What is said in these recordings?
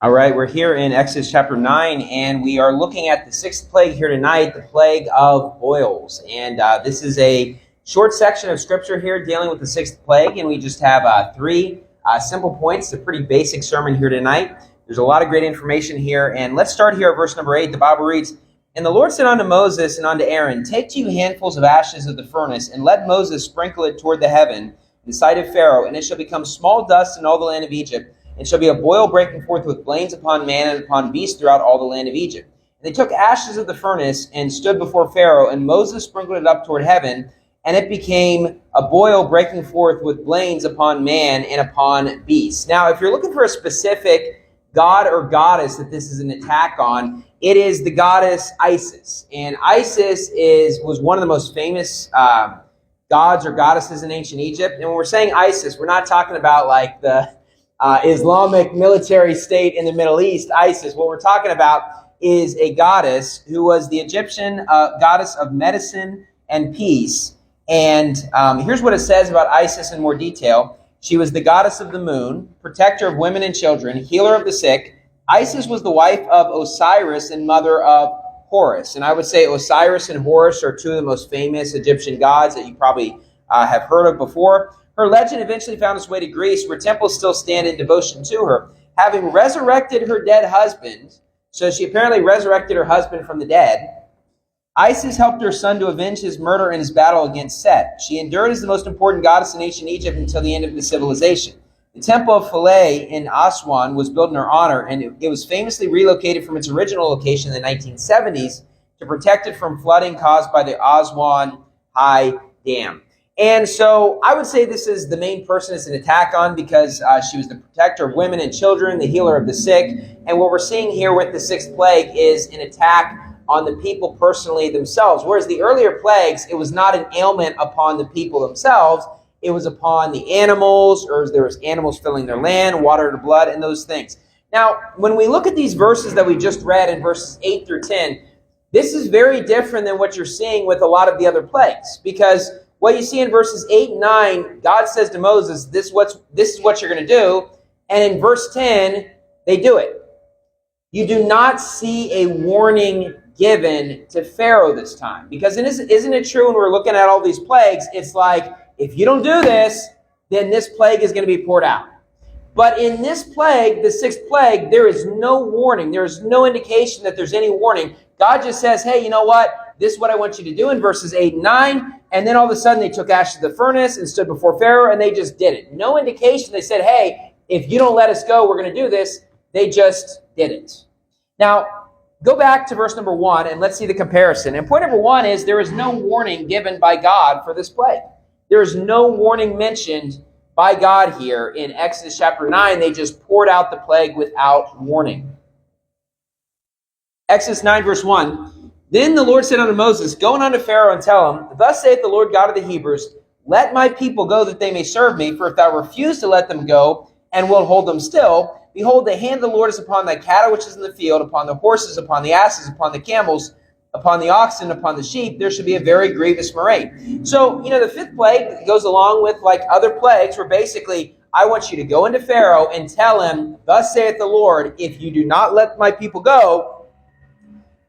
All right, we're here in Exodus chapter 9, and we are looking at the sixth plague here tonight, the plague of boils. And this is a short section of scripture here dealing with the sixth plague, and we just have three simple points. It's a pretty basic sermon here tonight. There's a lot of great information here, and let's start here at verse number 8. The Bible reads, "And the Lord said unto Moses and unto Aaron, Take to you handfuls of ashes of the furnace, and let Moses sprinkle it toward the heaven in the sight of Pharaoh, and it shall become small dust in all the land of Egypt. It shall be a boil breaking forth with blains upon man and upon beast throughout all the land of Egypt. And they took ashes of the furnace and stood before Pharaoh, and Moses sprinkled it up toward heaven, and it became a boil breaking forth with blains upon man and upon beast." Now, if you're looking for a specific god or goddess that this is an attack on, it is the goddess Isis. And Isis was one of the most famous gods or goddesses in ancient Egypt. And when we're saying Isis, we're not talking about like the Islamic military state in the Middle East, ISIS. What we're talking about is a goddess who was the Egyptian goddess of medicine and peace. And here's what it says about Isis in more detail. She was the goddess of the moon, protector of women and children, healer of the sick. Isis was the wife of Osiris and mother of Horus. And I would say Osiris and Horus are two of the most famous Egyptian gods that you probably have heard of before. Her legend eventually found its way to Greece, where temples still stand in devotion to her. Having resurrected her dead husband, so she apparently resurrected her husband from the dead, Isis helped her son to avenge his murder in his battle against Set. She endured as the most important goddess in ancient Egypt until the end of the civilization. The temple of Philae in Aswan was built in her honor, and it was famously relocated from its original location in the 1970s to protect it from flooding caused by the Aswan High Dam. And so I would say this is the main person it's an attack on because she was the protector of women and children, the healer of the sick. And what we're seeing here with the sixth plague is an attack on the people personally themselves. Whereas the earlier plagues, it was not an ailment upon the people themselves. It was upon the animals, or there was animals filling their land, water to blood, and those things. Now, when we look at these verses that we just read in verses 8 through 10, this is very different than what you're seeing with a lot of the other plagues. Because what you see in verses 8 and 9, God says to Moses, this is what you're going to do. And in verse 10, they do it. You do not see a warning given to Pharaoh this time. Because isn't it true when we're looking at all these plagues, it's like, if you don't do this, then this plague is going to be poured out. But in this plague, the sixth plague, there is no warning. There is no indication that there's any warning. God just says, hey, you know what? This is what I want you to do in verses 8 and 9. And then all of a sudden they took ashes of the furnace and stood before Pharaoh, and they just did it. No indication. They said, hey, if you don't let us go, we're going to do this. They just did it. Now, go back to verse number 1, and let's see the comparison. And point number 1 is there is no warning given by God for this plague. There is no warning mentioned by God here in Exodus chapter 9. They just poured out the plague without warning. Exodus 9, verse 1. Then the Lord said unto Moses, Go unto Pharaoh and tell him, Thus saith the Lord God of the Hebrews, Let my people go that they may serve me, for if thou refuse to let them go, and wilt hold them still, behold, the hand of the Lord is upon thy cattle which is in the field, upon the horses, upon the asses, upon the camels, upon the oxen, upon the sheep, there shall be a very grievous marade. So, the fifth plague goes along with like other plagues, where basically, I want you to go into Pharaoh and tell him, Thus saith the Lord, if you do not let my people go,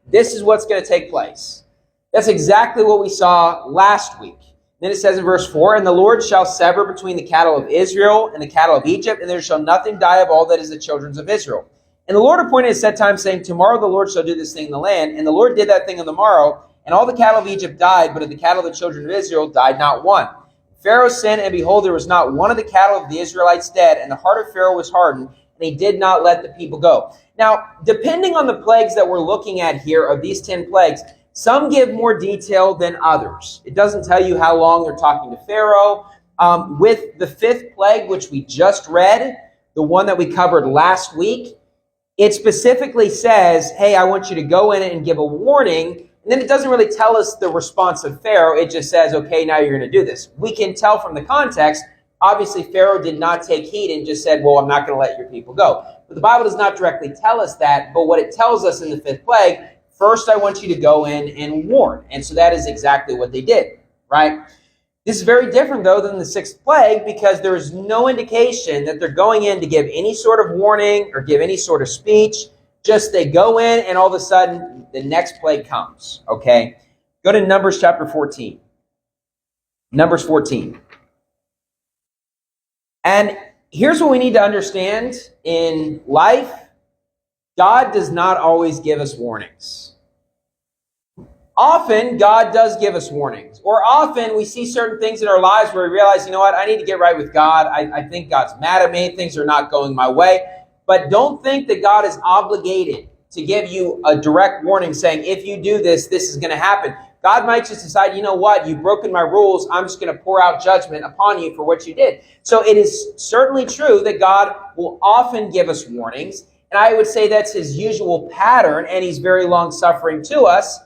this is what's going to take place. That's exactly what we saw last week. Then it says in verse 4, And the Lord shall sever between the cattle of Israel and the cattle of Egypt, and there shall nothing die of all that is the children of Israel. And the Lord appointed a set time, saying, Tomorrow the Lord shall do this thing in the land. And the Lord did that thing on the morrow, and all the cattle of Egypt died, but of the cattle of the children of Israel died not one. Pharaoh sinned, and behold, there was not one of the cattle of the Israelites dead, and the heart of Pharaoh was hardened, and he did not let the people go. Now, depending on the plagues that we're looking at here, of these 10 plagues, some give more detail than others. It doesn't tell you how long they're talking to Pharaoh. With the fifth plague, which we just read, the one that we covered last week, it specifically says, hey, I want you to go in and give a warning. And then it doesn't really tell us the response of Pharaoh. It just says, okay, now you're going to do this. We can tell from the context, obviously Pharaoh did not take heed and just said, well, I'm not going to let your people go. But the Bible does not directly tell us that. But what it tells us in the fifth plague, first I want you to go in and warn. And so that is exactly what they did, right? This is very different, though, than the sixth plague because there is no indication that they're going in to give any sort of warning or give any sort of speech. Just they go in and all of a sudden the next plague comes, okay? Go to Numbers chapter 14. Numbers 14. And here's what we need to understand in life. God does not always give us warnings. Often, God does give us warnings. Or often, we see certain things in our lives where we realize, you know what, I need to get right with God. I think God's mad at me. Things are not going my way. But don't think that God is obligated to give you a direct warning saying, if you do this, this is going to happen. God might just decide, you know what, you've broken my rules. I'm just going to pour out judgment upon you for what you did. So it is certainly true that God will often give us warnings. And I would say that's his usual pattern, and he's very long-suffering to us.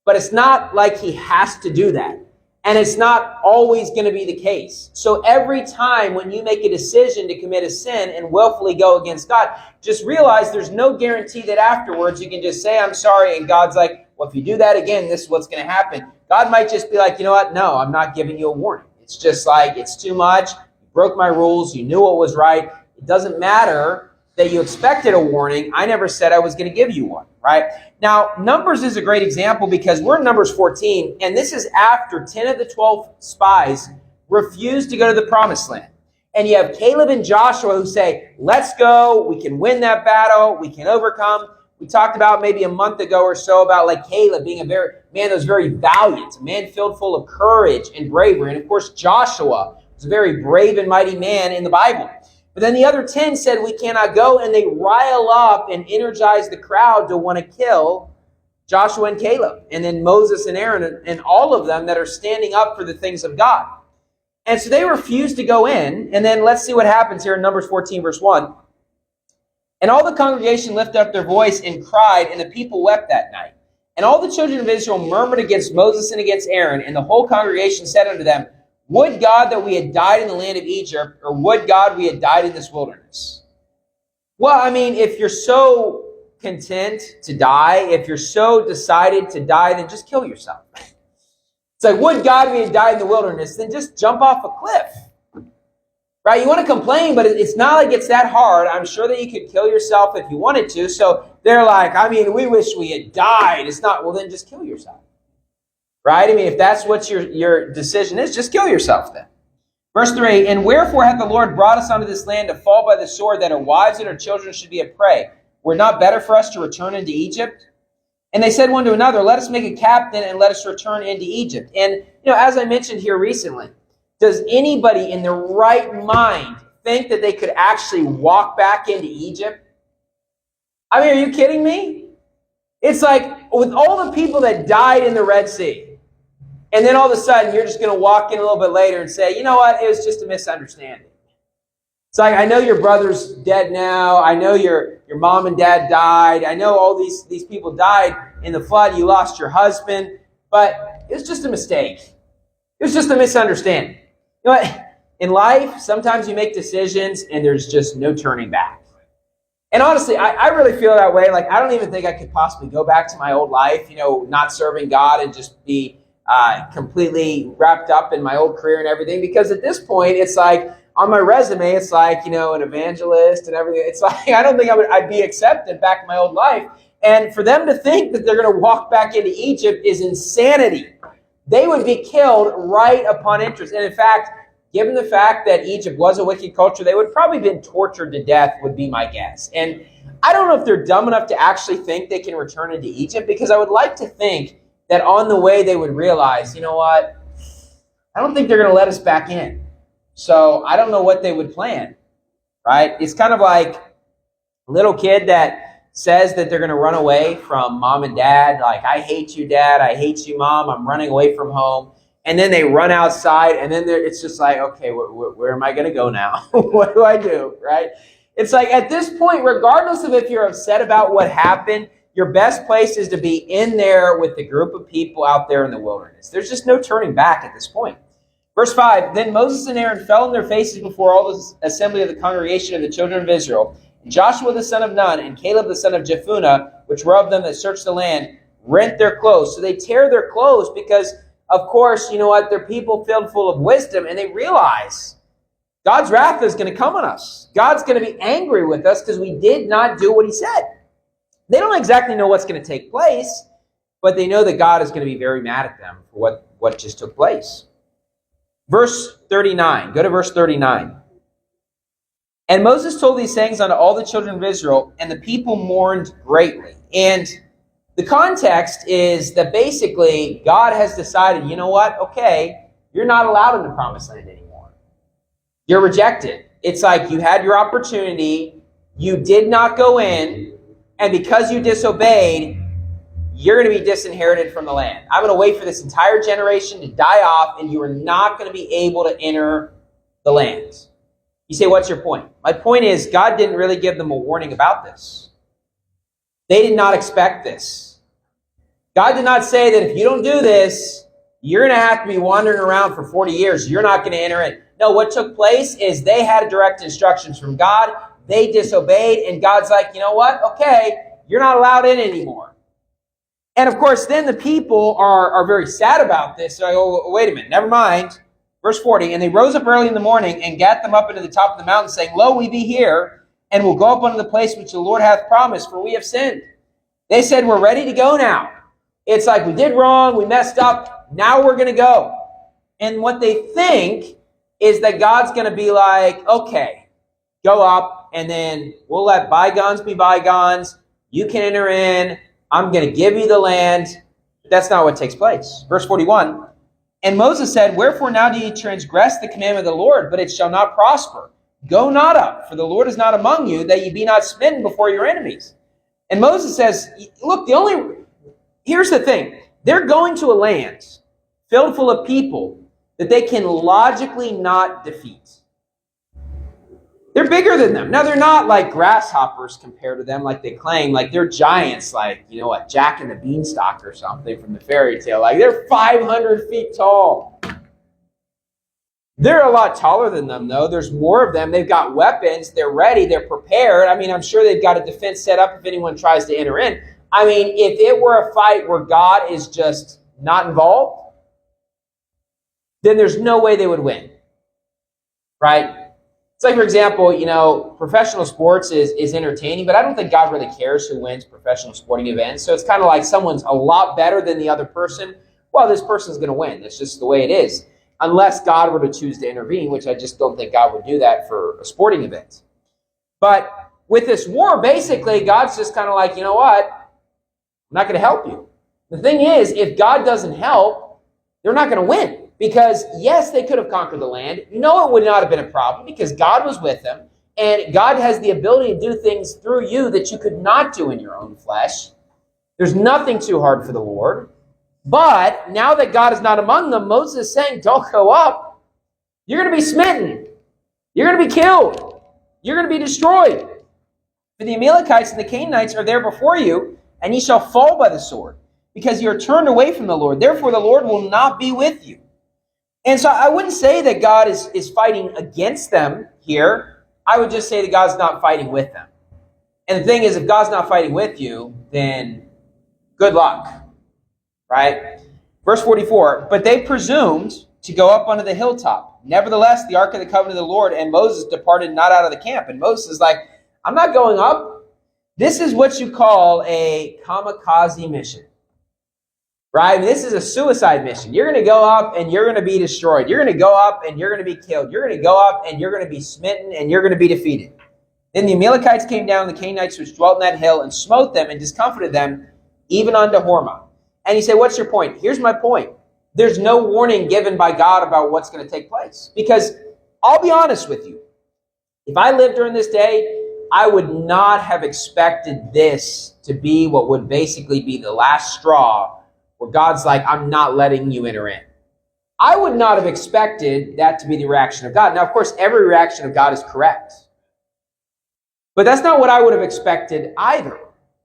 But it's not like he has to do that. And it's not always going to be the case. So every time when you make a decision to commit a sin and willfully go against God, just realize there's no guarantee that afterwards you can just say, I'm sorry. And God's like, well, if you do that again, this is what's going to happen. God might just be like, you know what? No, I'm not giving you a warning. It's just like, it's too much. You broke my rules. You knew what was right. It doesn't matter that you expected a warning. I never said I was going to give you one, right? Now, Numbers is a great example because we're in Numbers 14, and this is after 10 of the 12 spies refused to go to the promised land. And you have Caleb and Joshua who say, let's go. We can win that battle. We can overcome. We talked about maybe a month ago or so about like Caleb being a man that was very valiant, a man filled full of courage and bravery. And of course, Joshua was a very brave and mighty man in the Bible. But then the other 10 said, we cannot go, and they rile up and energize the crowd to want to kill Joshua and Caleb, and then Moses and Aaron, and all of them that are standing up for the things of God. And so they refused to go in, and then let's see what happens here in Numbers 14, verse 1. And all the congregation lifted up their voice and cried, and the people wept that night. And all the children of Israel murmured against Moses and against Aaron, and the whole congregation said unto them, would God that we had died in the land of Egypt, or would God we had died in this wilderness? Well, I mean, if you're so content to die, if you're so decided to die, then just kill yourself. It's like, would God we had died in the wilderness? Then just jump off a cliff. Right? You want to complain, but it's not like it's that hard. I'm sure that you could kill yourself if you wanted to. So they're like, I mean, we wish we had died. It's not, well, then just kill yourself. Right? I mean, if that's what your decision is, just kill yourself then. Verse 3, and wherefore hath the Lord brought us unto this land to fall by the sword, that our wives and our children should be a prey? Were it not better for us to return into Egypt? And they said one to another, let us make a captain and let us return into Egypt. And, as I mentioned here recently, does anybody in their right mind think that they could actually walk back into Egypt? I mean, are you kidding me? It's like with all the people that died in the Red Sea, and then all of a sudden, you're just going to walk in a little bit later and say, you know what, it was just a misunderstanding. It's like, I know your brother's dead now. I know your mom and dad died. I know all these people died in the flood. You lost your husband. But it was just a mistake. It was just a misunderstanding. You know what? In life, sometimes you make decisions and there's just no turning back. And honestly, I really feel that way. Like, I don't even think I could possibly go back to my old life, not serving God and just be completely wrapped up in my old career and everything, because at this point it's like on my resume it's like an evangelist and everything. It's like I don't think I'd be accepted back in my old life. And for them to think that they're going to walk back into Egypt is insanity. They would be killed right upon entrance. And in fact, given the fact that Egypt was a wicked culture, they would probably been tortured to death, would be my guess. And I don't know if they're dumb enough to actually think they can return into Egypt, because I would like to think that on the way they would realize, you know what, I don't think they're going to let us back in. So I don't know what they would plan, right? It's kind of like a little kid that says that they're going to run away from mom and dad. Like, I hate you, dad. I hate you, mom. I'm running away from home. And then they run outside, and then it's just like, okay, where am I going to go now? What do I do, right? It's like at this point, regardless of if you're upset about what happened, your best place is to be in there with the group of people out there in the wilderness. There's just no turning back at this point. Verse 5, then Moses and Aaron fell on their faces before all the assembly of the congregation of the children of Israel. And Joshua the son of Nun and Caleb the son of Jephunneh, which were of them that searched the land, rent their clothes. So they tear their clothes because of course, you know what? They're people filled full of wisdom, and they realize God's wrath is going to come on us. God's going to be angry with us because we did not do what he said. They don't exactly know what's going to take place, but they know that God is going to be very mad at them for what just took place. Verse 39. Go to verse 39. And Moses told these sayings unto all the children of Israel, and the people mourned greatly. And the context is that basically God has decided, you know what? Okay, you're not allowed in the promised land anymore. You're rejected. It's like you had your opportunity, you did not go in, and because you disobeyed, you're going to be disinherited from the land. I'm going to wait for this entire generation to die off, and you are not going to be able to enter the land. You say, what's your point? My point is, God didn't really give them a warning about this. They did not expect this. God did not say that if you don't do this, you're going to have to be wandering around for 40 years. You're not going to enter it. No, what took place is they had direct instructions from God. They disobeyed, and God's like, you know what? Okay, you're not allowed in anymore. And of course, then the people are very sad about this. So I go, wait a minute, never mind. Verse 40, and they rose up early in the morning and gat them up into the top of the mountain, saying, Lo, we be here, and will go up unto the place which the Lord hath promised, for we have sinned. They said, we're ready to go now. It's like we did wrong, we messed up, now we're going to go. And what they think is that God's going to be like, okay, go up, and then we'll let bygones be bygones. You can enter in. I'm going to give you the land. That's not what takes place. Verse 41, and Moses said, wherefore now do ye transgress the commandment of the Lord, but it shall not prosper. Go not up, for the Lord is not among you, that ye be not smitten before your enemies. And Moses says, look, here's the thing. They're going to a land filled full of people that they can logically not defeat. They're bigger than them. Now, they're not like grasshoppers compared to them like they claim. Like, they're giants like, you know what, Jack and the Beanstalk or something from the fairy tale. Like, they're 500 feet tall. They're a lot taller than them, though. There's more of them. They've got weapons. They're ready. They're prepared. I mean, I'm sure they've got a defense set up if anyone tries to enter in. I mean, if it were a fight where God is just not involved, then there's no way they would win, right? It's like, for example, you know, professional sports is entertaining, but I don't think God really cares who wins professional sporting events. So it's kind of like someone's a lot better than the other person. Well, this person's going to win. That's just the way it is. Unless God were to choose to intervene, which I just don't think God would do that for a sporting event. But with this war, basically, God's just kind of like, you know what? I'm not going to help you. The thing is, if God doesn't help, they're not going to win. Because, yes, they could have conquered the land. No, it would not have been a problem because God was with them. And God has the ability to do things through you that you could not do in your own flesh. There's nothing too hard for the Lord. But now that God is not among them, Moses is saying, don't go up. You're going to be smitten. You're going to be killed. You're going to be destroyed. For the Amalekites and the Canaanites are there before you, and ye shall fall by the sword, because you are turned away from the Lord. Therefore the Lord will not be with you. And so I wouldn't say that God is fighting against them here. I would just say that God's not fighting with them. And the thing is, if God's not fighting with you, then good luck, right? Verse 44, but they presumed to go up onto the hilltop. Nevertheless, the ark of the covenant of the Lord and Moses departed not out of the camp. And Moses is like, I'm not going up. This is what you call a kamikaze mission. Right? This is a suicide mission. You're going to go up and you're going to be destroyed. You're going to go up and you're going to be killed. You're going to go up and you're going to be smitten and you're going to be defeated. Then the Amalekites came down, the Canaanites which dwelt in that hill, and smote them and discomfited them, even unto Hormah. And you say, what's your point? Here's my point. There's no warning given by God about what's going to take place. Because I'll be honest with you. If I lived during this day, I would not have expected this to be what would basically be the last straw where God's like, I'm not letting you enter in. I would not have expected that to be the reaction of God. Now, of course, every reaction of God is correct. But that's not what I would have expected either.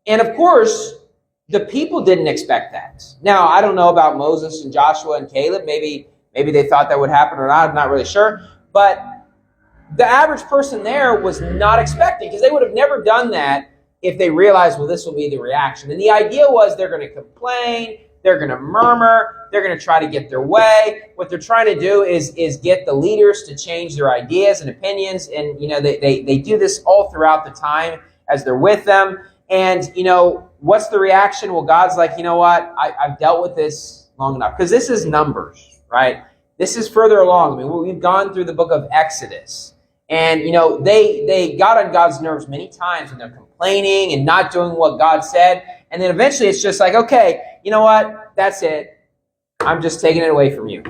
And of course, the people didn't expect that. Now, I don't know about Moses and Joshua and Caleb. Maybe they thought that would happen or not. I'm not really sure. But the average person there was not expecting, because they would have never done that if they realized, well, this will be the reaction. And the idea was they're going to complain. They're going to murmur. They're going to try to get their way. What they're trying to do is get the leaders to change their ideas and opinions. And, they do this all throughout the time as they're with them. And, what's the reaction? Well, God's like, you know what? I've dealt with this long enough. Because this is Numbers, right? This is further along. I mean, we've gone through the book of Exodus. And, they got on God's nerves many times when they're complaining and not doing what God said. And then eventually it's just like, okay, you know what? That's it. I'm just taking it away from you.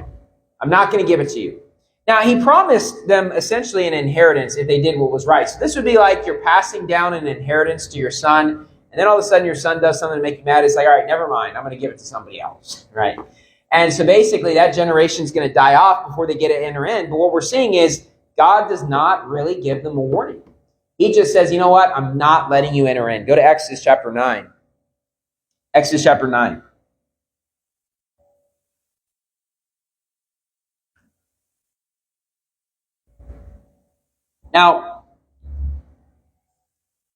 I'm not going to give it to you. Now, he promised them essentially an inheritance if they did what was right. So this would be like you're passing down an inheritance to your son, and then all of a sudden your son does something to make you mad. It's like, all right, never mind. I'm going to give it to somebody else, right? And so basically that generation is going to die off before they get to enter in. But what we're seeing is God does not really give them a warning. He just says, you know what? I'm not letting you enter in. Go to Exodus chapter 9. Exodus chapter 9. Now,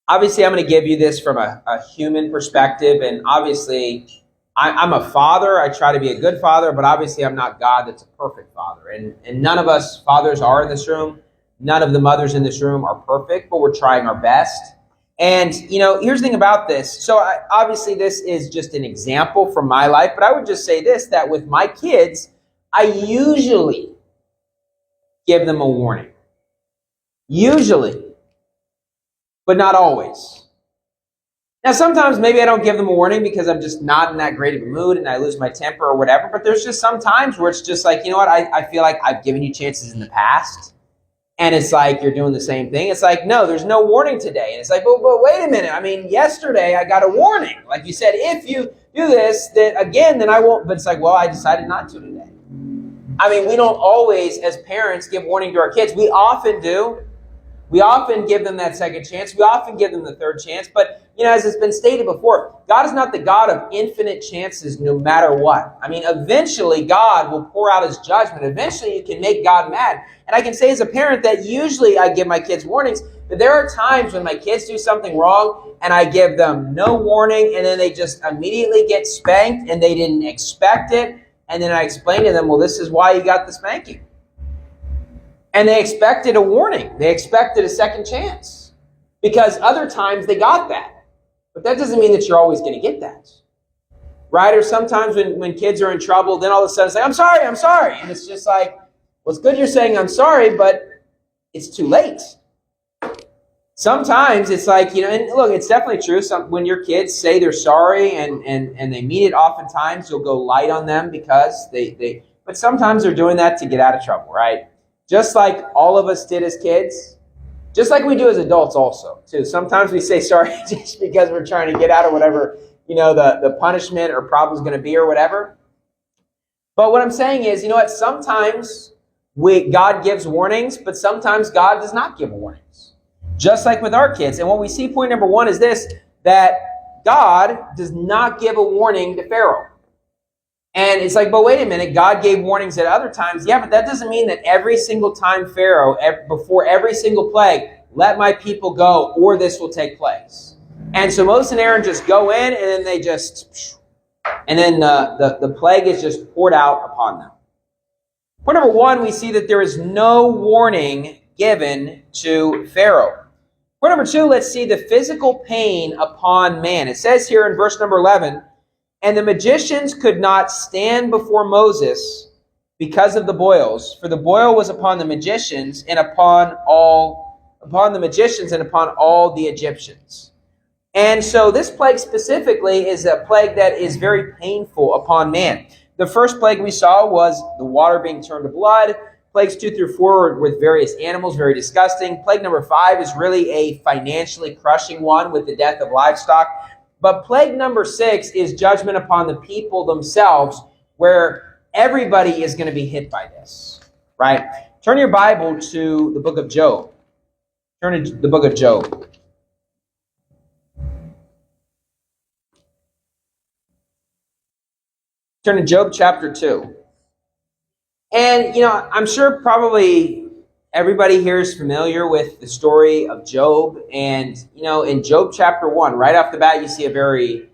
obviously, I'm going to give you this from a human perspective, and obviously, I'm a father. I try to be a good father, but obviously, I'm not God that's a perfect father. And none of us fathers are in this room. None of the mothers in this room are perfect, but we're trying our best. And, here's the thing about this. So, obviously, this is just an example from my life, but I would just say this, that with my kids, I usually give them a warning. Usually, but not always. Now, sometimes maybe I don't give them a warning because I'm just not in that great of a mood and I lose my temper or whatever, but there's just some times where it's just like, you know what, I feel like I've given you chances in the past, and it's like you're doing the same thing. It's like, no, there's no warning today. And it's like, but wait a minute. I mean, yesterday I got a warning. Like you said, if you do this, then I won't. But it's like, well, I decided not to today. I mean, we don't always, as parents, give warning to our kids. We often do. We often give them that second chance. We often give them the third chance. But, as it's been stated before, God is not the God of infinite chances no matter what. I mean, eventually God will pour out his judgment. Eventually you can make God mad. And I can say as a parent that usually I give my kids warnings, but there are times when my kids do something wrong and I give them no warning and then they just immediately get spanked and they didn't expect it. And then I explain to them, well, this is why you got the spanking. And they expected a warning. They expected a second chance. Because other times they got that. But that doesn't mean that you're always going to get that. Right? Or sometimes when kids are in trouble, then all of a sudden it's like, I'm sorry. And it's just like, well, it's good you're saying I'm sorry, but it's too late. Sometimes it's like, and look, it's definitely true. When your kids say they're sorry and they mean it, oftentimes you'll go light on them because but sometimes they're doing that to get out of trouble, right? Just like all of us did as kids, just like we do as adults also, too. Sometimes we say sorry just because we're trying to get out of whatever, the punishment or problem is going to be or whatever. But what I'm saying is, sometimes God gives warnings, but sometimes God does not give warnings. Just like with our kids. And what we see, point number one, is this, that God does not give a warning to Pharaoh. And it's like, but wait a minute, God gave warnings at other times. Yeah, but that doesn't mean that every single time Pharaoh, before every single plague, let my people go or this will take place. And so Moses and Aaron just go in and then the plague is just poured out upon them. Point number one, we see that there is no warning given to Pharaoh. Point number two, let's see the physical pain upon man. It says here in verse number 11, and the magicians could not stand before Moses because of the boils, for the boil was upon the magicians and upon the magicians and upon all the Egyptians. And so this plague specifically is a plague that is very painful upon man. The first plague we saw was the water being turned to blood. Plagues 2 through 4 with various animals, very disgusting. Plague number 5 is really a financially crushing one with the death of livestock. But plague number 6 is judgment upon the people themselves, where everybody is going to be hit by this, right? Turn your Bible to the book of Job. Turn to the book of Job. Turn to Job chapter 2. And, I'm sure probably everybody here is familiar with the story of Job. And, in Job chapter 1, right off the bat, you see a very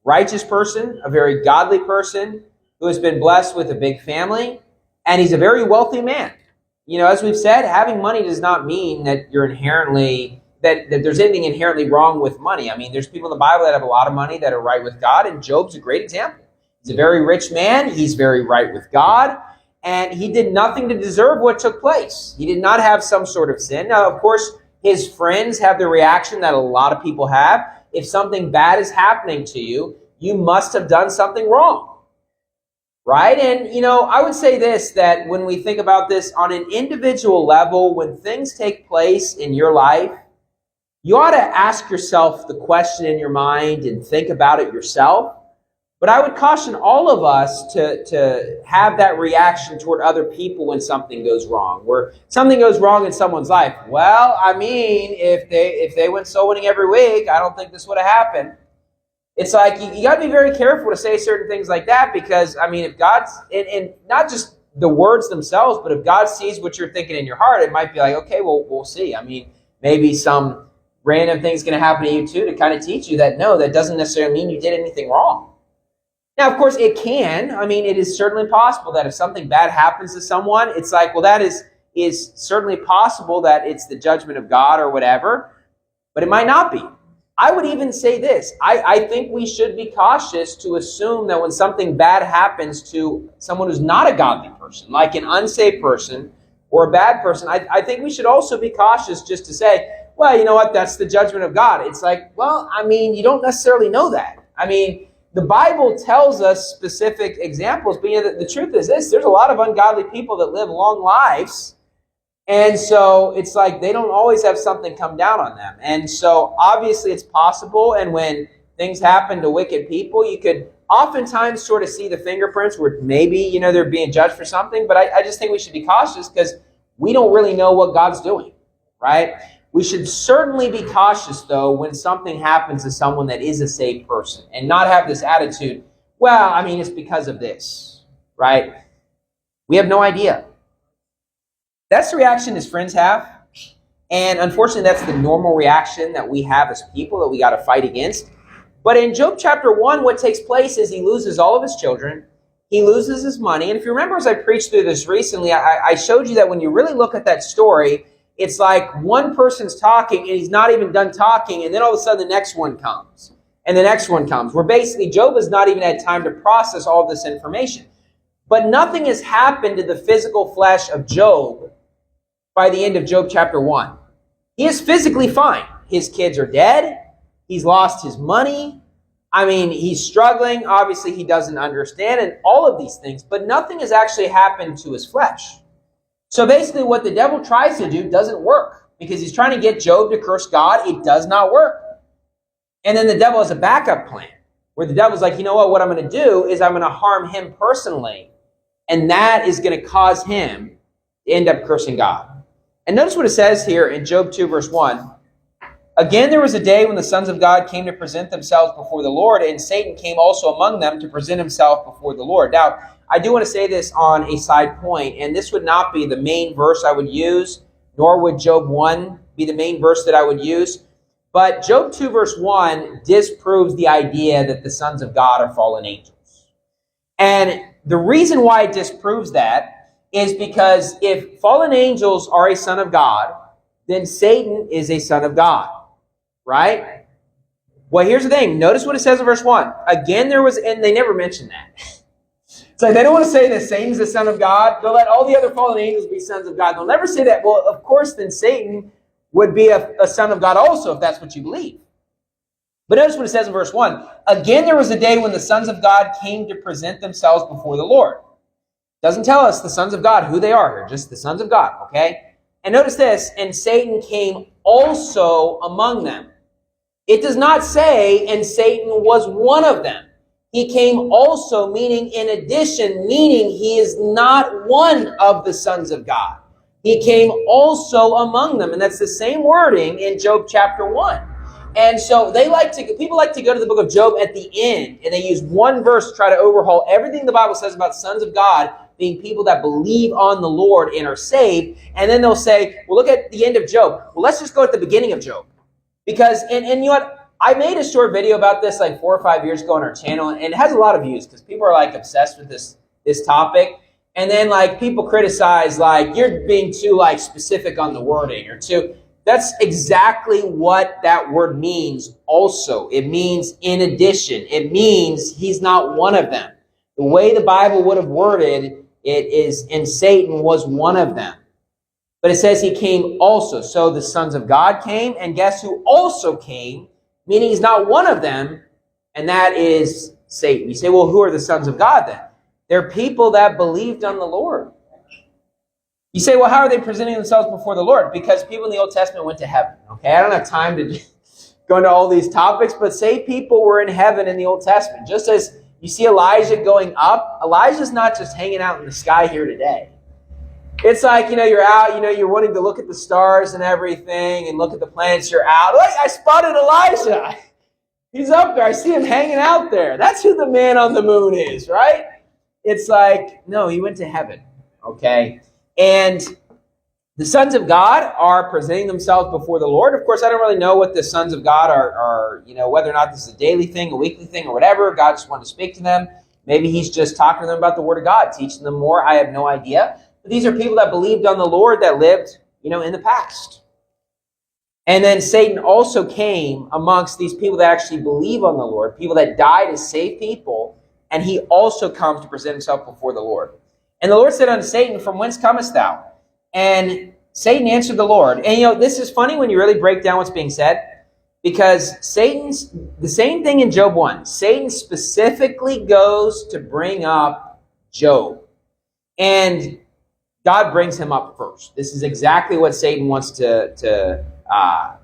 righteous person, a very godly person who has been blessed with a big family, and he's a very wealthy man. You know, as we've said, having money does not mean that you're inherently, that there's anything inherently wrong with money. I mean, there's people in the Bible that have a lot of money that are right with God, and Job's a great example. He's a very rich man. He's very right with God, and he did nothing to deserve what took place. He did not have some sort of sin. Now, of course, his friends have the reaction that a lot of people have. If something bad is happening to you, you must have done something wrong. Right? And, you know, I would say this, that when we think about this on an individual level, when things take place in your life, you ought to ask yourself the question in your mind and think about it yourself. But I would caution all of us to have that reaction toward other people when something goes wrong. Where something goes wrong in someone's life, well, I mean, if they went soul winning every week, I don't think this would have happened. It's like you got to be very careful to say certain things like that, because, I mean, if God's, and not just the words themselves, but if God sees what you're thinking in your heart, it might be like, okay, well, we'll see. I mean, maybe some random thing's going to happen to you too to kind of teach you that, no, that doesn't necessarily mean you did anything wrong. Now, of course, it can. I mean, it is certainly possible that if something bad happens to someone, it's like, well, that is certainly possible that it's the judgment of God or whatever, but it might not be. I would even say this. I think we should be cautious to assume that when something bad happens to someone who's not a godly person, like an unsaved person or a bad person, I think we should also be cautious just to say, well, you know what, that's the judgment of God. It's like, well, I mean, you don't necessarily know that. I mean, the Bible tells us specific examples, but you know, the truth is this, there's a lot of ungodly people that live long lives. And so it's like they don't always have something come down on them. And so obviously it's possible. And when things happen to wicked people, you could oftentimes sort of see the fingerprints where maybe, you know, they're being judged for something. But I just think we should be cautious because we don't really know what God's doing, right? We should certainly be cautious, though, when something happens to someone that is a saved person and not have this attitude, well, I mean, it's because of this, right? We have no idea. That's the reaction his friends have. And unfortunately, that's the normal reaction that we have as people that we got to fight against. But in Job chapter 1, what takes place is he loses all of his children. He loses his money. And if you remember, as I preached through this recently, I showed you that when you really look at that story, it's like one person's talking and he's not even done talking. And then all of a sudden the next one comes. And the next one comes. Where basically Job has not even had time to process all of this information. But nothing has happened to the physical flesh of Job by the end of Job chapter 1. He is physically fine. His kids are dead. He's lost his money. I mean, he's struggling. Obviously, he doesn't understand and all of these things. But nothing has actually happened to his flesh. So basically, what the devil tries to do doesn't work because he's trying to get Job to curse God. It does not work. And then the devil has a backup plan where the devil's like, you know what I'm going to do is I'm going to harm him personally. And that is going to cause him to end up cursing God. And notice what it says here in Job 2, verse 1. Again, there was a day when the sons of God came to present themselves before the Lord, and Satan came also among them to present himself before the Lord. Now, I do want to say this on a side point, and this would not be the main verse I would use, nor would Job 1 be the main verse that I would use. But Job 2, verse 1 disproves the idea that the sons of God are fallen angels. And the reason why it disproves that is because if fallen angels are a son of God, then Satan is a son of God, right? Well, here's the thing. Notice what it says in verse 1. Again, there was, and they never mention that. It's like they don't want to say that Satan's the son of God. They'll let all the other fallen angels be sons of God. They'll never say that. Well, of course, then Satan would be a son of God also, if that's what you believe. But notice what it says in verse 1. Again, there was a day when the sons of God came to present themselves before the Lord. Doesn't tell us the sons of God who they are here, just the sons of God, okay? And notice this, and Satan came also among them. It does not say, and Satan was one of them. He came also, meaning in addition, meaning he is not one of the sons of God. He came also among them, and that's the same wording in Job chapter 1. And so people like to go to the book of Job at the end, and they use one verse to try to overhaul everything the Bible says about sons of God being people that believe on the Lord and are saved. And then they'll say, well, look at the end of Job. Well, let's just go at the beginning of Job. Because, and you know what? I made a short video about this like 4 or 5 years ago on our channel, and it has a lot of views because people are like obsessed with this topic. And then like people criticize like you're being too like specific on the wording or too. That's exactly what that word means also. It means in addition. It means he's not one of them. The way the Bible would have worded it is, and Satan was one of them. But it says he came also. So the sons of God came, and guess who also came? Meaning he's not one of them, and that is Satan. You say, well, who are the sons of God then? They're people that believed on the Lord. You say, well, how are they presenting themselves before the Lord? Because people in the Old Testament went to heaven. Okay, I don't have time to go into all these topics, but say people were in heaven in the Old Testament. Just as you see Elijah going up, Elijah's not just hanging out in the sky here today. It's like, you're out, you're wanting to look at the stars and everything and look at the planets. You're out. Look, I spotted Elijah. He's up there. I see him hanging out there. That's who the man on the moon is, right? It's like, no, he went to heaven, okay? And the sons of God are presenting themselves before the Lord. Of course, I don't really know what the sons of God are, whether or not this is a daily thing, a weekly thing, or whatever. God just wanted to speak to them. Maybe he's just talking to them about the Word of God, teaching them more. I have no idea. But these are people that believed on the Lord that lived, in the past. And then Satan also came amongst these people that actually believe on the Lord, people that died as saved people, and he also comes to present himself before the Lord. And the Lord said unto Satan, from whence comest thou? And Satan answered the Lord. And this is funny when you really break down what's being said, because Satan's, the same thing in Job 1, Satan specifically goes to bring up Job. And God brings him up first. This is exactly what Satan wants to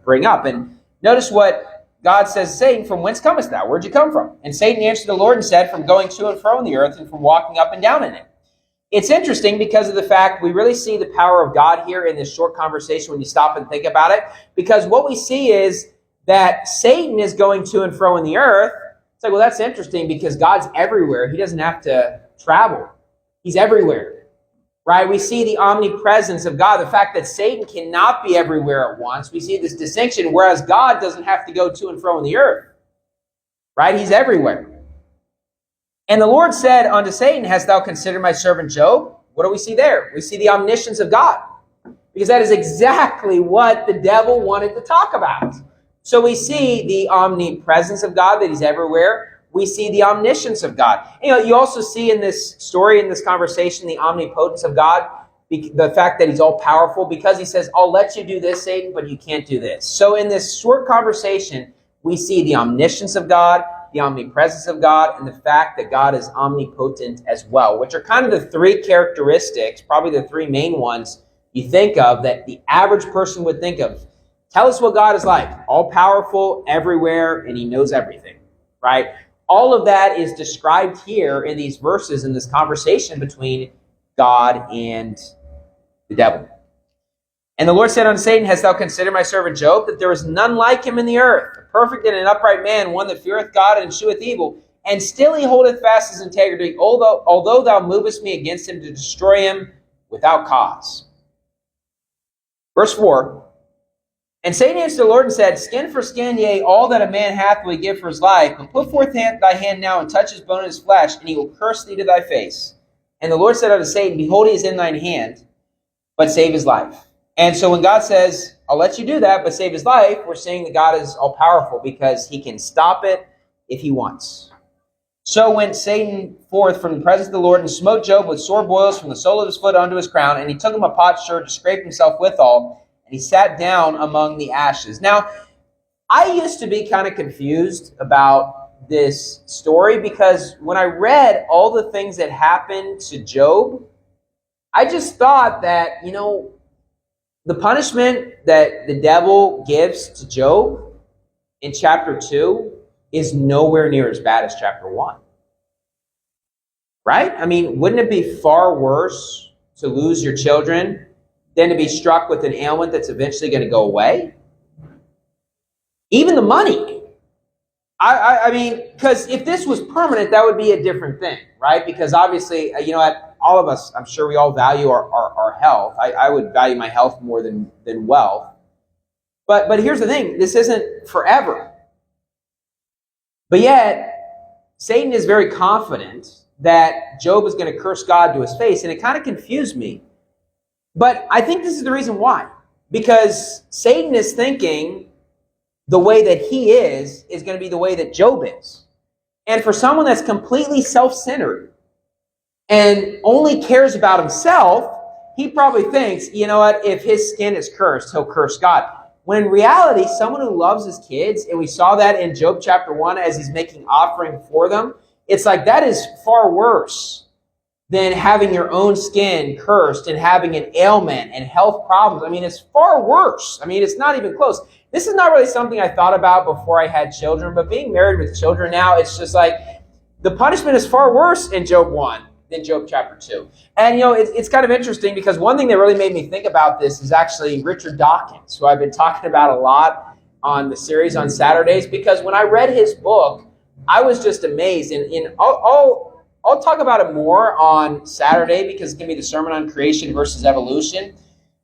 bring up. And notice what God says to Satan, from whence comest thou? Where'd you come from? And Satan answered the Lord and said, from going to and fro in the earth and from walking up and down in it. It's interesting because of the fact we really see the power of God here in this short conversation when you stop and think about it. Because what we see is that Satan is going to and fro in the earth. It's like, well, that's interesting because God's everywhere. He doesn't have to travel. He's everywhere, right? We see the omnipresence of God, the fact that Satan cannot be everywhere at once. We see this distinction, whereas God doesn't have to go to and fro in the earth, right? He's everywhere. And the Lord said unto Satan, hast thou considered my servant Job? What do we see there? We see the omniscience of God, because that is exactly what the devil wanted to talk about. So we see the omnipresence of God, that he's everywhere. We see the omniscience of God. You also see in this story, in this conversation, the omnipotence of God, the fact that he's all powerful, because he says, I'll let you do this, Satan, but you can't do this. So in this short conversation, we see the omniscience of God, the omnipresence of God, and the fact that God is omnipotent as well, which are kind of the three characteristics, probably the three main ones you think of that the average person would think of. Tell us what God is like. All powerful, everywhere, and he knows everything, right? All of that is described here in these verses in this conversation between God and the devil. And the Lord said unto Satan, hast thou considered my servant Job, that there is none like him in the earth, a perfect and an upright man, one that feareth God and escheweth evil, and still he holdeth fast his integrity, although thou movest me against him to destroy him without cause. Verse 4, and Satan answered the Lord and said, skin for skin, yea, all that a man hath will he give for his life, but put forth thy hand now and touch his bone and his flesh, and he will curse thee to thy face. And the Lord said unto Satan, behold, he is in thine hand, but save his life. And so when God says, I'll let you do that, but save his life, we're saying that God is all-powerful because he can stop it if he wants. So went Satan forth from the presence of the Lord and smote Job with sore boils from the sole of his foot unto his crown, and he took him a potsherd to scrape himself withal, and he sat down among the ashes. Now, I used to be kind of confused about this story because when I read all the things that happened to Job, I just thought that, the punishment that the devil gives to Job in chapter 2 is nowhere near as bad as chapter 1. Right? I mean, wouldn't it be far worse to lose your children than to be struck with an ailment that's eventually going to go away? Even the money. I mean, because if this was permanent, that would be a different thing, right? Because obviously, all of us, I'm sure we all value our health. I would value my health more than wealth. But here's the thing. This isn't forever. But yet, Satan is very confident that Job is going to curse God to his face, and it kind of confused me. But I think this is the reason why. Because Satan is thinking the way that he is going to be the way that Job is. And for someone that's completely self-centered and only cares about himself, he probably thinks, you know what, if his skin is cursed, he'll curse God. When in reality, someone who loves his kids, and we saw that in Job chapter 1 as he's making offering for them, it's like that is far worse than having your own skin cursed and having an ailment and health problems. I mean, it's far worse. I mean, it's not even close. This is not really something I thought about before I had children, but being married with children now, it's just like the punishment is far worse in Job 1 than Job chapter 2. And, you know, it's kind of interesting because one thing that really made me think about this is actually Richard Dawkins, who I've been talking about a lot on the series on Saturdays, because when I read his book, I was just amazed. And I'll talk about it more on Saturday because it's going to be the sermon on creation versus evolution.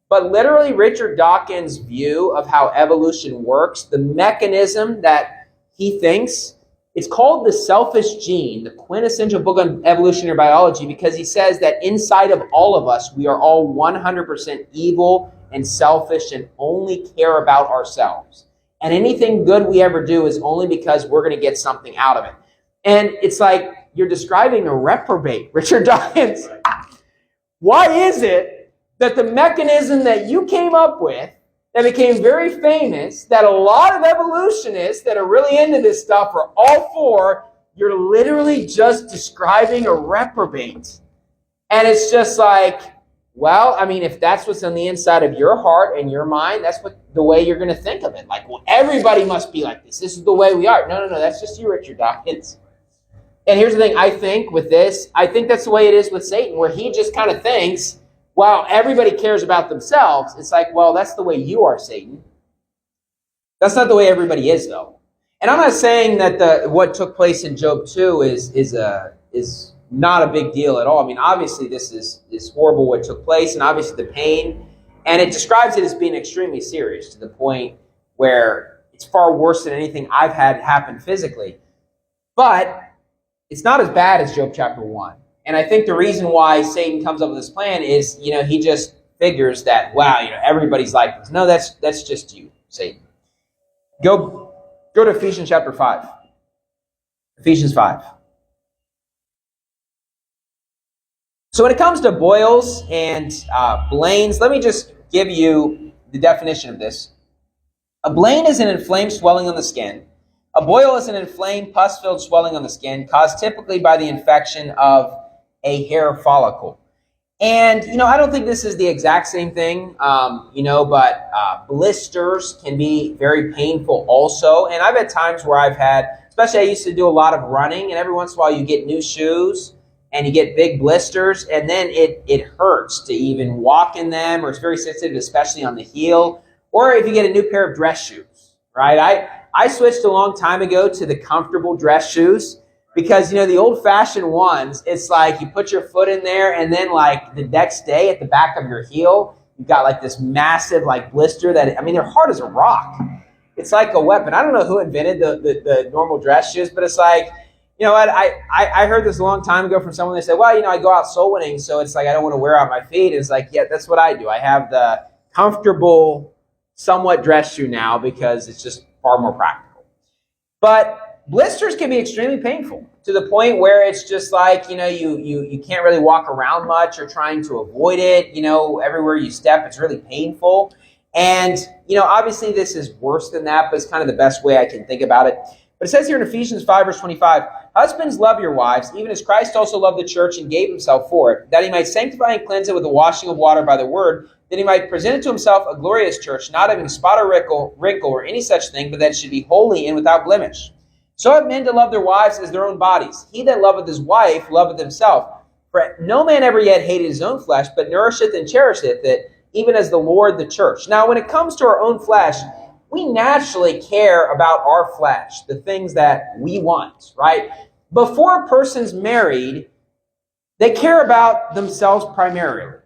But literally, Richard Dawkins' view of how evolution works, the mechanism that he thinks, it's called The Selfish Gene, the quintessential book on evolutionary biology, because he says that inside of all of us, we are all 100% evil and selfish and only care about ourselves. And anything good we ever do is only because we're going to get something out of it. And it's like you're describing a reprobate, Richard Dawkins. Why is it that the mechanism that you came up with that became very famous, that a lot of evolutionists that are really into this stuff are all for, you're literally just describing a reprobate? And it's just like, well, I mean, if that's what's on the inside of your heart and your mind, that's the way you're going to think of it. Like, well, everybody must be like this. This is the way we are. No, that's just you, Richard Dawkins. And here's the thing, I think with this, I think that's the way it is with Satan, where he just kind of thinks, well, everybody cares about themselves. It's like, well, that's the way you are, Satan. That's not the way everybody is, though. And I'm not saying that what took place in Job 2 is not a big deal at all. I mean, obviously, this is horrible what took place, and obviously the pain. And it describes it as being extremely serious to the point where it's far worse than anything I've had happen physically. But it's not as bad as Job chapter 1. And I think the reason why Satan comes up with this plan is, you know, he just figures that, wow, you know, everybody's like this. No, that's just you, Satan. Go to Ephesians chapter 5. Ephesians 5. So when it comes to boils and blains, let me just give you the definition of this. A blain is an inflamed swelling on the skin. A boil is an inflamed, pus-filled swelling on the skin caused typically by the infection of a hair follicle. And, you know, I don't think this is the exact same thing, but blisters can be very painful also. And I've had times where especially I used to do a lot of running, and every once in a while you get new shoes and you get big blisters, and then it hurts to even walk in them, or it's very sensitive, especially on the heel. Or if you get a new pair of dress shoes, right? I switched a long time ago to the comfortable dress shoes because, you know, the old-fashioned ones, it's like you put your foot in there and then, like, the next day at the back of your heel, you've got, like, this massive, like, blister that, I mean, they're hard as a rock. It's like a weapon. I don't know who invented the normal dress shoes, but it's like, you know what, I heard this a long time ago from someone. They said, well, you know, I go out soul winning, so it's like I don't want to wear out my feet. And it's like, yeah, that's what I do. I have the comfortable, somewhat dress shoe now because it's just far more practical. But blisters can be extremely painful to the point where it's just like, you know, you can't really walk around much. You're trying to avoid it. You know, everywhere you step, it's really painful. And, you know, obviously this is worse than that, but it's kind of the best way I can think about it. But it says here in Ephesians 5, verse 25, husbands, love your wives, even as Christ also loved the church and gave himself for it, that he might sanctify and cleanse it with the washing of water by the word, that he might present it to himself a glorious church, not having spot or wrinkle or any such thing, but that it should be holy and without blemish. So have men to love their wives as their own bodies. He that loveth his wife loveth himself. For no man ever yet hated his own flesh, but nourisheth and cherisheth it, even as the Lord the church. Now, when it comes to our own flesh, we naturally care about our flesh, the things that we want, right? Before a person's married, they care about themselves primarily.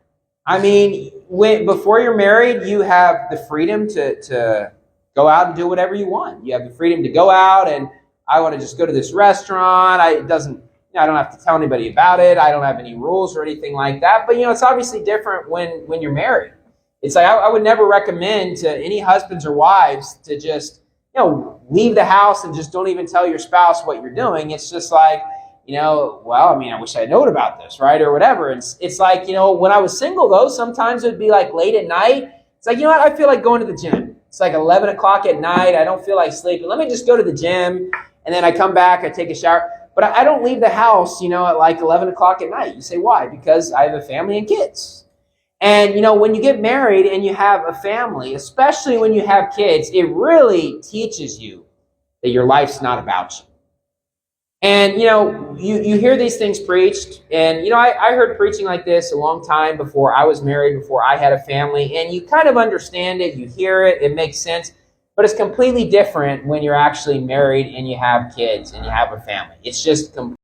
I mean, before you're married, you have the freedom to go out and do whatever you want. You have the freedom to go out and I want to just go to this restaurant. I don't have to tell anybody about it. I don't have any rules or anything like that. But it's obviously different when you're married. It's like I would never recommend to any husbands or wives to just leave the house and just don't even tell your spouse what you're doing. It's just like, I wish I known about this, right? Or whatever. It's like, when I was single though, sometimes it would be like late at night. It's like, I feel like going to the gym. It's like 11 o'clock at night. I don't feel like sleeping. Let me just go to the gym. And then I come back, I take a shower. But I don't leave the house, at like 11 o'clock at night. You say, why? Because I have a family and kids. And, when you get married and you have a family, especially when you have kids, it really teaches you that your life's not about you. And, you hear these things preached. And, I heard preaching like this a long time before I was married, before I had a family. And you kind of understand it. You hear it. It makes sense. But it's completely different when you're actually married and you have kids and you have a family. It's just completely